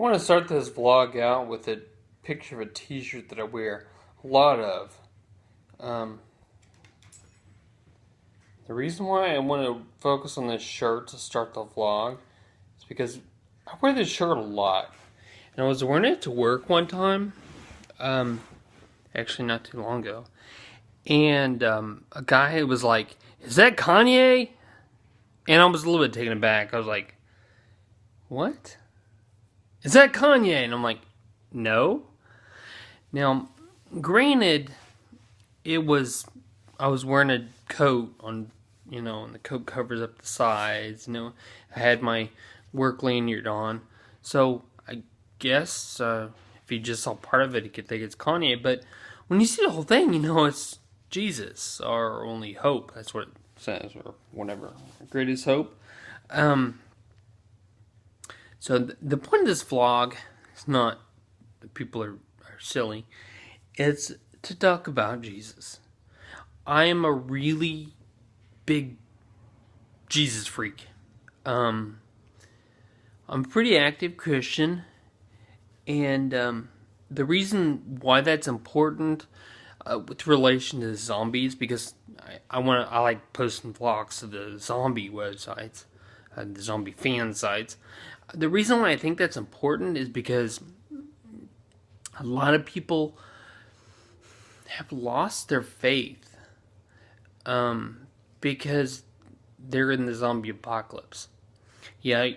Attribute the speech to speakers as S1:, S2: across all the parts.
S1: I want to start this vlog out with a picture of a t-shirt that I wear a lot of. Um, the reason why I want to focus on this shirt to start the vlog is because I wear this shirt a lot. And I was wearing it to work one time, actually not too long ago. And a guy was like, "Is that Kanye?" And I was a little bit taken aback. I was like, "What? Is that Kanye?" And I'm like, "No." Now, granted, it was I was wearing a coat on, and the coat covers up the sides. I had my work lanyard on, so I guess if you just saw part of it, you could think it's Kanye. But when you see the whole thing, it's Jesus, our only hope. That's what it says, or whatever. Greatest hope. Um, so the point of this vlog is not that people are silly. It's to talk about Jesus. I am a really big Jesus freak. I'm a pretty active Christian, and the reason why that's important with relation to zombies, because I like posting vlogs to the zombie websites, the zombie fan sites. The reason why I think that's important is because a lot of people have lost their faith because they're in the zombie apocalypse. Yeah,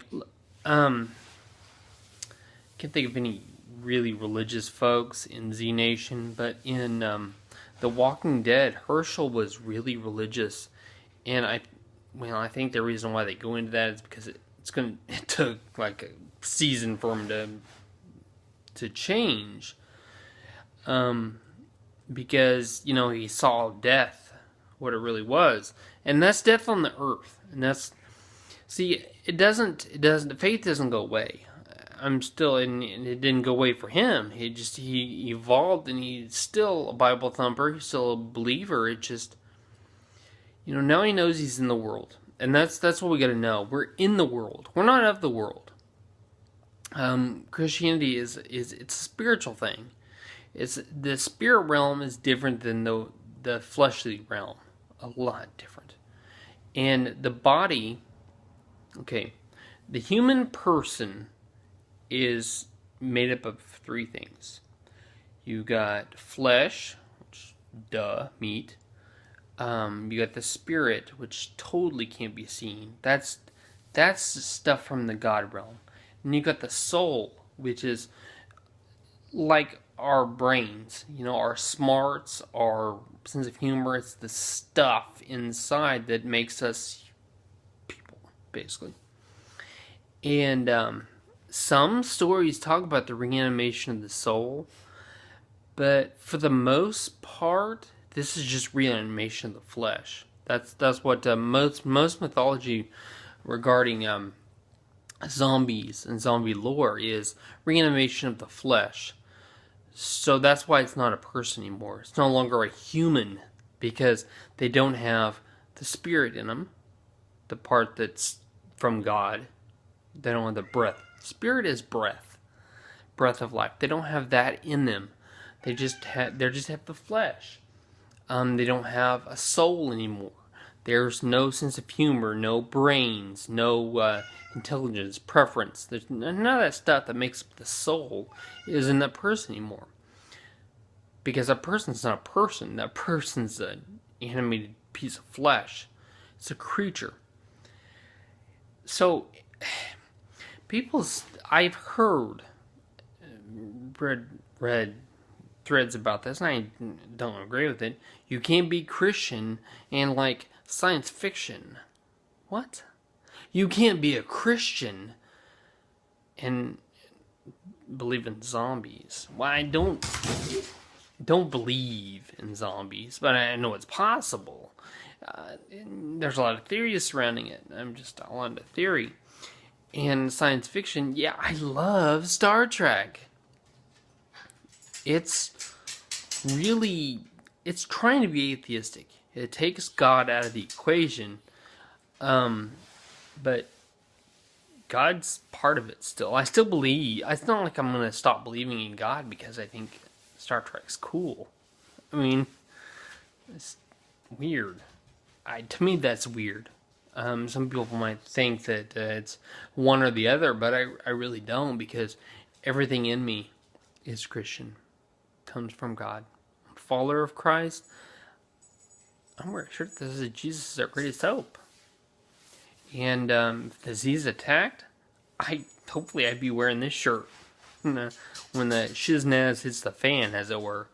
S1: can't think of any really religious folks in Z Nation, but in The Walking Dead, Herschel was really religious, and I think the reason why they go into that is because it took like a season for him to change, because he saw death, what it really was, and that's death on the earth, and that's faith doesn't go away. I'm still, and it didn't go away for him. He evolved, and he's still a Bible thumper. He's still a believer. It just, now he knows he's in the world, and that's what we got to know. We're in the world. We're not of the world. Christianity is it's a spiritual thing. It's the spirit realm is different than the fleshly realm, a lot different, and the body. Okay, the human person is made up of three things. You got flesh, which, meat. You got the spirit, which totally can't be seen. That's stuff from the God realm. And you got the soul, which is like our brains, our smarts, our sense of humor. It's the stuff inside that makes us people, basically. And some stories talk about the reanimation of the soul, but for the most part, this is just reanimation of the flesh. That's what most mythology regarding zombies and zombie lore is reanimation of the flesh. So that's why it's not a person anymore. It's no longer a human, because they don't have the spirit in them, the part that's from God. They don't have the breath. Spirit is breath of life. They don't have that in them. They just have the flesh. They don't have a soul anymore. There's no sense of humor, no brains, no intelligence, preference. There's none of that stuff that makes up the soul is in that person anymore. Because that person's not a person. That person's an animated piece of flesh. It's a creature. So I've heard, read threads about this, and I don't agree with it. You can't be Christian and like science fiction. What? You can't be a Christian and believe in zombies. Well, I don't believe in zombies, but I know it's possible. There's a lot of theories surrounding it. I'm just all on the theory. And science fiction, yeah, I love Star Trek. It's trying to be atheistic. It takes God out of the equation, but God's part of it still. I still believe. It's not like I'm going to stop believing in God because I think Star Trek's cool. I mean, it's weird. To me, that's weird. Some people might think that it's one or the other, but I really don't, because everything in me is Christian. Comes from God. I'm a follower of Christ. I'm wearing a shirt that says Jesus is our greatest hope. And if the Z's attacked, hopefully I'd be wearing this shirt when the shiznaz hits the fan, as it were.